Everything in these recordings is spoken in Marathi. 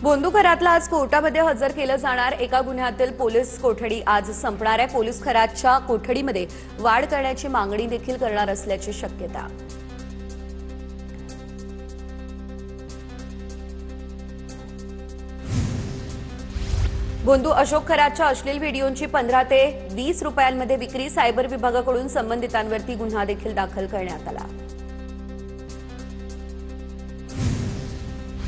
बोंदूखरातला आज कोर्टामध्ये हजर केलं जाणार एका गुन्ह्यातील पोलीस कोठडी आज संपणार आहे। पोलीस खरातच्या कोठडीमध्ये वाढ करण्याची मागणी देखील करणार असल्याची शक्यता। बोंदू अशोक खरातच्या अश्लील व्हिडिओची 15 ते 20 रुपयांमध्ये विक्री, सायबर विभागाकडून संबंधितांवरती गुन्हा देखील दाखल करण्यात आला।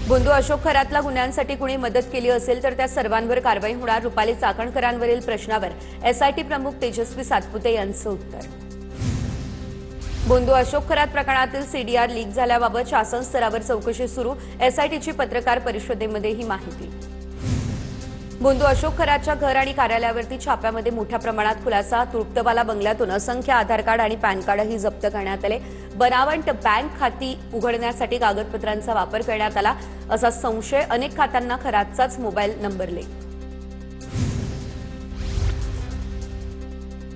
बोंदू अशोक खरातला गुन्ह्यांसाठी कुणी मदत केली असेल तर त्या सर्वांवर कारवाई होणार। रुपाली चाकणकरांवरील प्रश्नावर एसआयटी प्रमुख तेजस्वी सातपुते यांचं उत्तर। बोंदू अशोक खरात प्रकरणातील सीडीआर लीक झाल्याबाबत शासन स्तरावर चौकशी सुरू, एसआयटीची पत्रकार परिषदेमध्ये ही माहिती। बोंदू अशोक खरातच्या घर आणि कार्यालयावरती छाप्यामध्ये मोठ्या प्रमाणात खुलासा, तृप्तवाला बंगल्यातून असंख्य आधार कार्ड आणि पॅन कार्डही जप्त करण्यात आले। बनावट बँक खाती उघडण्यासाठी कागदपत्रांचा वापर करण्यात आला असा संशय, अनेक खात्यांना खरातचाच मोबाईल नंबर ले।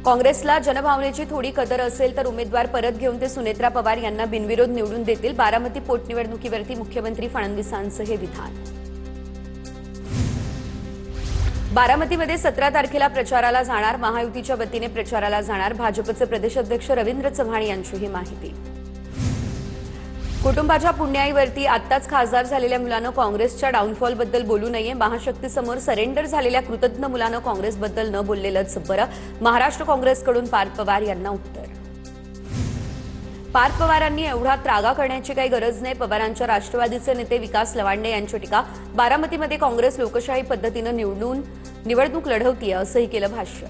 काँग्रेसला जनभावनेची थोडी कदर असेल तर उमेदवार परत घेऊन ते सुनेत्रा पवार यांना बिनविरोध निवडून देतील। बारामती पोटनिवडणुकीवरती मुख्यमंत्री फडणवीसांचं हे विधान। बारामतीमध्ये 17 तारखेला प्रचाराला जाणार, महायुतीच्या वतीने प्रचाराला जाणार भाजपचे प्रदेशाध्यक्ष रवींद्र चव्हाण यांची ही माहिती। कुटुंबाच्या पुण्याईवरती आत्ताच खासदार झालेल्या मुलानं काँग्रेसच्या डाऊनफॉलबद्दल बोलू नये, महाशक्तीसमोर सरेंडर झालेल्या कृतज्ञ मुलानं काँग्रेसबद्दल न बोललेलंच बरं, महाराष्ट्र काँग्रेसकडून पार्थ पवार यांना उत्तर। पार्थ पवारांनी एवढा त्रागा करण्याची काही गरज नाही, पवारांच्या राष्ट्रवादीचे नेते विकास लवांडे यांची टीका। बारामतीमध्ये काँग्रेस लोकशाही पद्धतीनं निवडणूक लढवतीये असंही केलं भाष्य।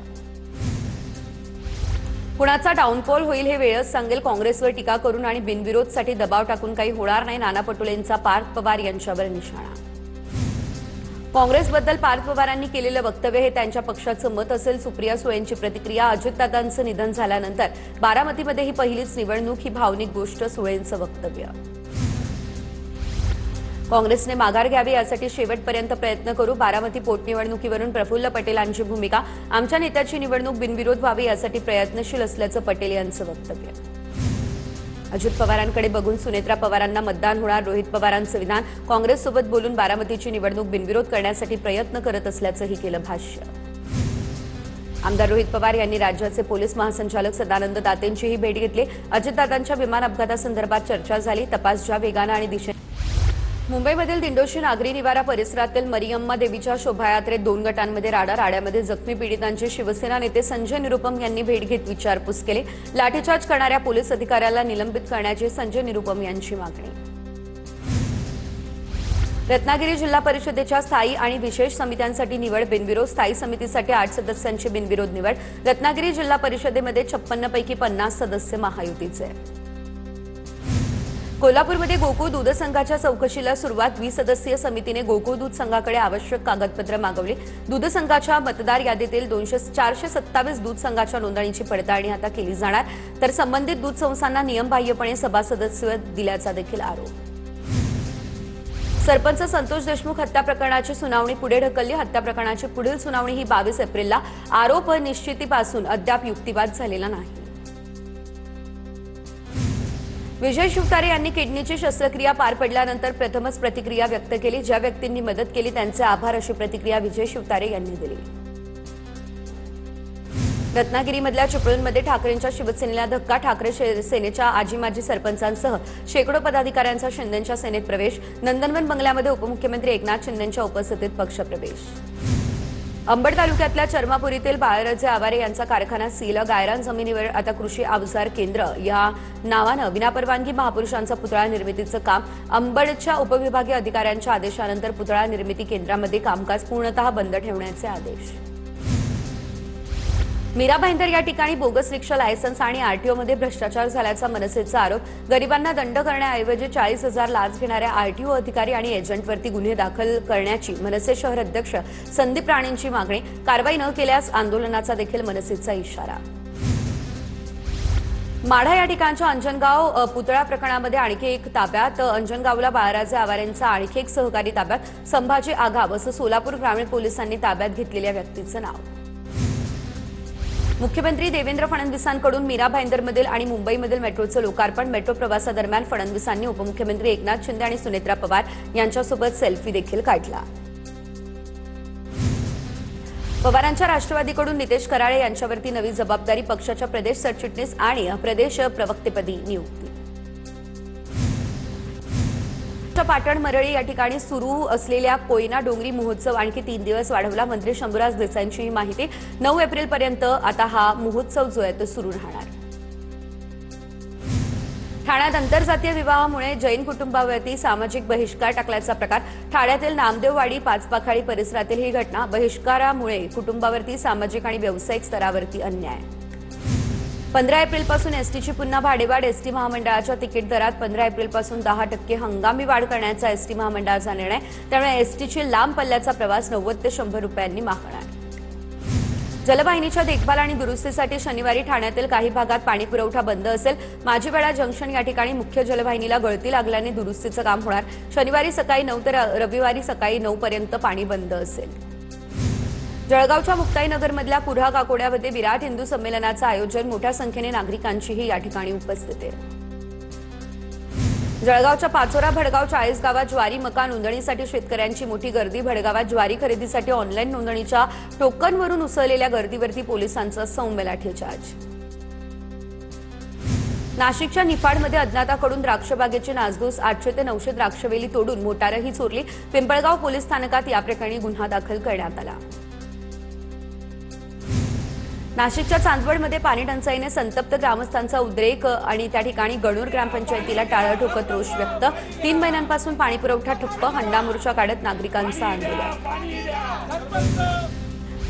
कुणाचा डाऊनफॉल होईल हे वेळच सांगेल, काँग्रेसवर टीका करून आणि बिनविरोधसाठी दबाव टाकून काही होणार नाही, नाना पटोलेंचा पार्थ पवार यांच्यावर निशाणा। काँग्रेसबद्दल पार्थ पवारांनी केलेलं वक्तव्य हे त्यांच्या पक्षाचं मत असेल, सुप्रिया सुळेंची प्रतिक्रिया। अजितदादांचं निधन झाल्यानंतर बारामतीमध्ये ही पहिलीच निवडणूक, ही भावनिक गोष्ट, सुळेंचं वक्तव्य। काँग्रेसने माघार घ्यावी यासाठी शेवटपर्यंत प्रयत्न करू, बारामती पोटनिवडणुकीवरून प्रफुल्ल पटेलांची भूमिका। आमच्या नेत्याची निवडणूक बिनविरोध व्हावी यासाठी प्रयत्नशील असल्याचं पटेल यांचं वक्तव्य। अजित पवारांकडे बघून सुनेत्रा पवारांना मतदान होणार, रोहित पवारांचं विधान। काँग्रेससोबत बोलून बारामतीची निवडणूक बिनविरोध करण्यासाठी प्रयत्न करत असल्याचंही केलं भाष्य। आमदार रोहित पवार यांनी राज्याचे पोलीस महासंचालक सदानंद दातेंचीही भेट घेतली। अजितदादांच्या विमान अपघातासंदर्भात चर्चा झाली, तपास ज्या वेगानं आणि दिशेने। मुंबईमधील दिंडोशी नागरी निवारा परिसरातील मरियम्मा देवीच्या शोभायात्रेत 2 गटांमध्ये राड्यामध्ये जखमी पीडितांची शिवसेना नेते संजय निरुपम यांनी भेट घेत विचारपूस केली। लाठीचार्ज करणाऱ्या पोलीस अधिकाऱ्याला निलंबित करण्याची संजय निरुपम यांची मागणी। रत्नागिरी जिल्हा परिषदेच्या स्थायी आणि विशेष समित्यांसाठी निवड बिनविरोध, स्थायी समितीसाठी 8 सदस्यांची बिनविरोध निवड। रत्नागिरी जिल्हा परिषदेमध्ये 56 पैकी 50 सदस्य महायुतीचे। कोल्हापूरमध्ये गोकुळ दूध संघाच्या चौकशीला सुरुवात, 20 सदस्यीय समितीने गोकुळ दूध संघाकडे आवश्यक कागदपत्र मागवली। दूध संघाच्या मतदार यादीतील 427 दूध संघाच्या नोंदणीची पडताळणी आता केली जाणार, तर संबंधित दूध संस्थांना नियमबाह्यपणे सभासदत्व दिल्याचा देखील आरोप। सरपंच संतोष देशमुख हत्या प्रकरणाची सुनावणी पुढे ढकलली, हत्या प्रकरणाची पुढील सुनावणी ही 22 एप्रिलला। आरोप निश्चितीपासून अद्याप युक्तिवाद झालेला नाही। विजय शिवतारे यांनी किडनीची शस्त्रक्रिया पार पडल्यानंतर प्रथमच प्रतिक्रिया व्यक्त केली, ज्या व्यक्तींनी मदत केली त्यांचे आभार अशी प्रतिक्रिया विजय शिवतारे यांनी दिली। रत्नागिरीमधल्या चिपळूणमध्ये ठाकरेंच्या शिवसेनेला धक्का, ठाकरे सेनेच्या आजी माजी सरपंचांसह शेकडो पदाधिकाऱ्यांचा शिंदेंच्या सेनेत प्रवेश। नंदनवन बंगल्यामध्ये उपमुख्यमंत्री एकनाथ शिंदेंच्या उपस्थितीत पक्षप्रवेश। अंबड तालुक्यातल्या चर्मापुरीतील बाळराजे आवारे यांचा कारखाना सील, गायरान जमिनीवर आता कृषी अवजार केंद्र या नावानं विनापरवानगी महापुरुषांचा पुतळा निर्मितीचं काम। अंबडच्या उपविभागीय अधिकाऱ्यांच्या आदेशानंतर पुतळा निर्मिती केंद्रामध्ये कामकाज पूर्णतः बंद ठेवण्याचे आदेश। मीरा भाईंदर या ठिकाणी बोगस रिक्षा लायसन्स आणि आरटीओमध्ये भ्रष्टाचार झाल्याचा मनसेचा आरोप। गरिबांना दंड करण्याऐवजी 40,000 लाच घेणाऱ्या आरटीओ अधिकारी आणि एजंटवरती गुन्हे दाखल करण्याची मनसे शहर अध्यक्ष संदीप राणेंची मागणी। कारवाई न केल्यास आंदोलनाचा देखील मनसेचा इशारा। माढा या ठिकाणच्या अंजनगाव पुतळा प्रकरणामध्ये आणखी एक ताब्यात, अंजनगावला बाळराजे आवारेंचा आणखी एक सहकारी ताब्यात, संभाजी आघाव असं सोलापूर ग्रामीण पोलिसांनी ताब्यात घेतलेल्या व्यक्तीचं नाव। मुख्यमंत्री देवेंद्र फडणवीसांकडून मीरा भाईंदरमधील आणि मुंबईमधील मेट्रोचं लोकार्पण. मेट्रो प्रवासादरम्यान फडणवीसांनी उपमुख्यमंत्री एकनाथ शिंदे आणि सुनेत्रा पवार यांच्यासोबत सेल्फी देखील काढला. पवारांच्या राष्ट्रवादीकडून नितेश कराळे यांच्यावरती नवी जबाबदारी. पक्षाच्या प्रदेश सरचिटणीस आणि प्रदेश प्रवक्तेपदी नियुक्ती. पाटण मरळी या ठिकाणी सुरू असलेल्या कोयना डोंगरी महोत्सव आणखी 3 दिवस वाढवला. मंत्री शंभूराज देसाईंची ही माहिती. 9 एप्रिलपर्यंत आता हा महोत्सव जो आहे तो सुरू राहणार. ठाण्यात आंतरजातीय विवाहामुळे जैन कुटुंबावरती सामाजिक बहिष्कार टाकल्याचा प्रकार. ठाण्यातील नामदेववाडी पाचपाखाळी परिसरातील ही घटना. बहिष्कारामुळे कुटुंबावरती सामाजिक आणि व्यावसायिक स्तरावरती अन्याय. 15 एप्रिलपासून एसटीची पुन्हा भाडेवाढ. एसटी महामंडळाच्या तिकीट दरात 15 एप्रिलपासून 10% हंगामी वाढ करण्याचा एसटी महामंडळाचा निर्णय. त्यामुळे एसटीची लांब पल्ल्याचा प्रवास 90 ते 100 रुपयांनी महागणार. जलवाहिनीच्या देखभाल आणि दुरुस्तीसाठी शनिवारी ठाण्यातील काही भागात पाणी पुरवठा बंद असेल. माझीवेळा जंक्शन या ठिकाणी मुख्य जलवाहिनीला गळती लागल्याने दुरुस्तीचं काम होणार. शनिवारी सकाळी 9 ते रविवारी सकाळी 9 पर्यंत पाणी बंद असेल. जळगावच्या मुक्ताईनगरमधल्या कुऱ्हा काकोड्यामध्ये विराट हिंदू संमेलनाचं आयोजन. मोठ्या संख्येने नागरिकांचीही या ठिकाणी उपस्थिती आहे. जळगावच्या पाचोरा भडगाव 40 गावात ज्वारी मका नोंदणीसाठी शेतकऱ्यांची मोठी गर्दी. भडगावात ज्वारी खरेदीसाठी ऑनलाईन नोंदणीच्या टोकनवरून उसळलेल्या गर्दीवरती पोलिसांचा सौम्य लाठीचार्ज. नाशिकच्या निफाडमध्ये अज्ञाताकडून द्राक्षबागेची नासधूस. 800 ते 900 द्राक्षवेली तोडून मोटारही चोरली. पिंपळगाव पोलीस स्थानकात या प्रकरणी गुन्हा दाखल करण्यात आला. नाशिकच्या चांदवडमध्ये पाणी टंचाईने संतप्त ग्रामस्थांचा उद्रेक आणि त्या ठिकाणी गणूर ग्रामपंचायतीला टाळं ठोकत रोष व्यक्त. 3 महिन्यांपासून पाणीपुरवठा ठप्प. हंडा मोर्चा काढत नागरिकांचं आंदोलन.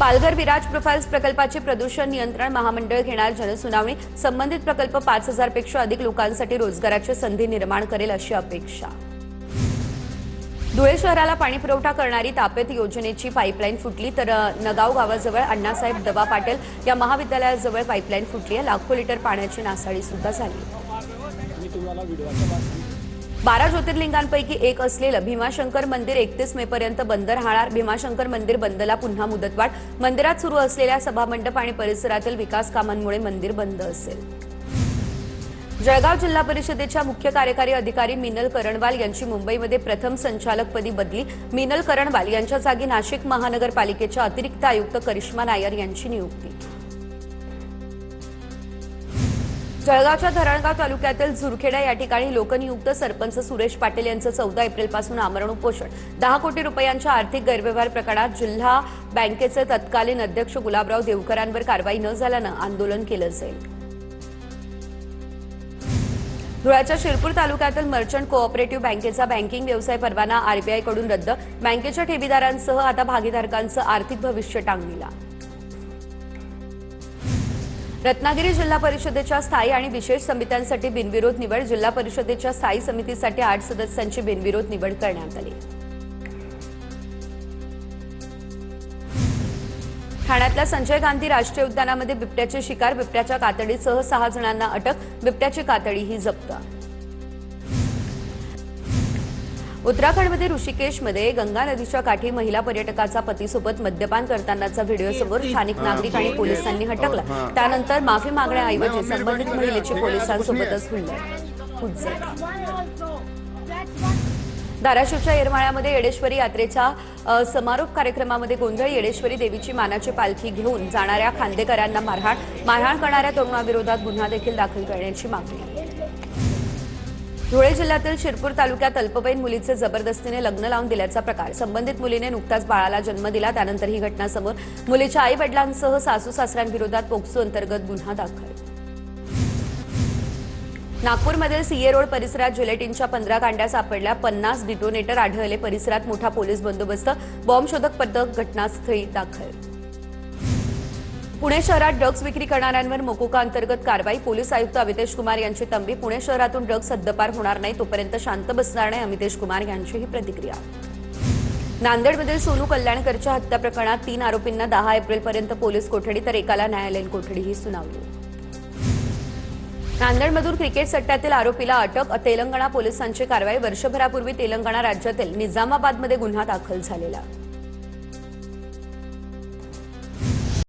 पालघर विराज प्रोफाइल्स प्रकल्पाची प्रदूषण नियंत्रण महामंडळ घेणार जनसुनावणी. संबंधित प्रकल्प 5000 पेक्षा अधिक लोकांसाठी रोजगाराची संधी निर्माण करेल अशी अपेक्षा. धुळे शहराला पाणीपुरवठा करणारी तापेत योजनेची पाईपलाईन फुटली. तर नगाव गावाजवळ अण्णासाहेब दबा पाटील या महाविद्यालयाजवळ पाईपलाईन फुटली आहे. लाखो लिटर पाण्याची नासाडी सुद्धा झाली. 12 ज्योतिर्लिंगांपैकी एक असलेलं भीमाशंकर मंदिर 31 मे पर्यंत बंद राहणार. भीमाशंकर मंदिर बंदला पुन्हा मुदतवाढ. मंदिरात सुरू असलेल्या सभामंडप आणि परिसरातील विकास कामांमुळे मंदिर बंद असेल. जळगाव जिल्हा परिषदेच्या मुख्य कार्यकारी अधिकारी मिनल करणवाल यांची मुंबईमध्ये प्रथम संचालकपदी बदली. मिनल करणवाल यांच्या जागी नाशिक महानगरपालिकेच्या अतिरिक्त आयुक्त करिश्मा नायर यांची नियुक्ती. जळगावच्या धरणगाव तालुक्यातील झुरखेडा या ठिकाणी लोकनियुक्त सरपंच सुरेश पाटील यांचं 14 एप्रिलपासून आमरण उपोषण. 10 कोटी रुपयांच्या आर्थिक गैरव्यवहार प्रकरणात जिल्हा बँकेचे तत्कालीन अध्यक्ष गुलाबराव देवकरांवर कारवाई न झाल्यानं आंदोलन केलं जाईल. धुळ्याच्या शिरपूर तालुक्यातील मर्चंट कोऑपरेटिव्ह बँकेचा बँकिंग व्यवसाय परवाना आरबीआयकडून रद्द. बँकेच्या ठेवीदारांसह आता भागीदारकांचं आर्थिक भविष्य टांगणीला. रत्नागिरी जिल्हा परिषदेच्या स्थायी आणि विशेष समित्यांसाठी बिनविरोध निवड. जिल्हा परिषदेच्या स्थायी समितीसाठी 8 सदस्यांची बिनविरोध निवड करण्यात आली. ठाण्यातल्या संजय गांधी राष्ट्रीय उद्यानामध्ये बिबट्याची शिकार. बिबट्याच्या कातडीसह 6 जणांना अटक. बिबट्याची कातडीही जप्त. उत्तराखंडमध्ये ऋषिकेशमध्ये गंगा नदीच्या काठी महिला पर्यटकाचा पतीसोबत मद्यपान करतानाचा व्हिडिओ समोर. स्थानिक नागरिक आणि पोलिसांनी हटकला. त्यानंतर माफी मागण्याऐवजी संबंधित महिलेची पोलिसांसोबतच हुज्जत. धाराशिवच्या येरमाळ्यामध्ये येडेश्वरी यात्रेच्या समारोप कार्यक्रमामध्ये गोंधळ. येडेश्वरी देवीची मानाची पालखी घेऊन जाणाऱ्या खांदेकरांना मारहाण. मारहाण करणाऱ्या तरुणाविरोधात गुन्हा देखील दाखल करण्याची मागणी. धुळे जिल्ह्यातील शिरपूर तालुक्यात अल्पवयीन मुलीचे जबरदस्तीने लग्न लावून दिल्याचा प्रकार. संबंधित मुलीने नुकताच बाळाला जन्म दिला. त्यानंतर ही घटना समोर. मुलीच्या आई वडिलांसह सासू सासऱ्यांविरोधात पोक्सो अंतर्गत गुन्हा दाखल. नागपूरमधील सीए रोड परिसरात जिलेटिनच्या 15 कांड्या सापडल्या. 50 डिटोनेटर आढळले. परिसरात मोठा पोलीस बंदोबस्त. बॉम्ब शोधक पथक घटनास्थळी दाखल. पुणे शहरात ड्रग्ज विक्री करणाऱ्यांवर मोकोका अंतर्गत कारवाई. पोलीस आयुक्त अमितेश कुमार यांची तंबी. पुणे शहरातून ड्रग्ज हद्दपार होणार नाही तोपर्यंत शांत बसणार नाही. अमितेश कुमार यांची ही प्रतिक्रिया. नांदेडमधील सोनू कल्याणकरच्या हत्या प्रकरणात 3 आरोपींना 10 एप्रिलपर्यंत पोलीस कोठडी तर एकाला न्यायालयीन कोठडीही सुनावली. नांदेडमधून क्रिकेट सट्ट्यातील आरोपीला अटक. तेलंगणा पोलिसांची कारवाई. वर्षभरापूर्वी तेलंगणा राज्यातील निजामाबादमध्ये गुन्हा दाखल झालेला.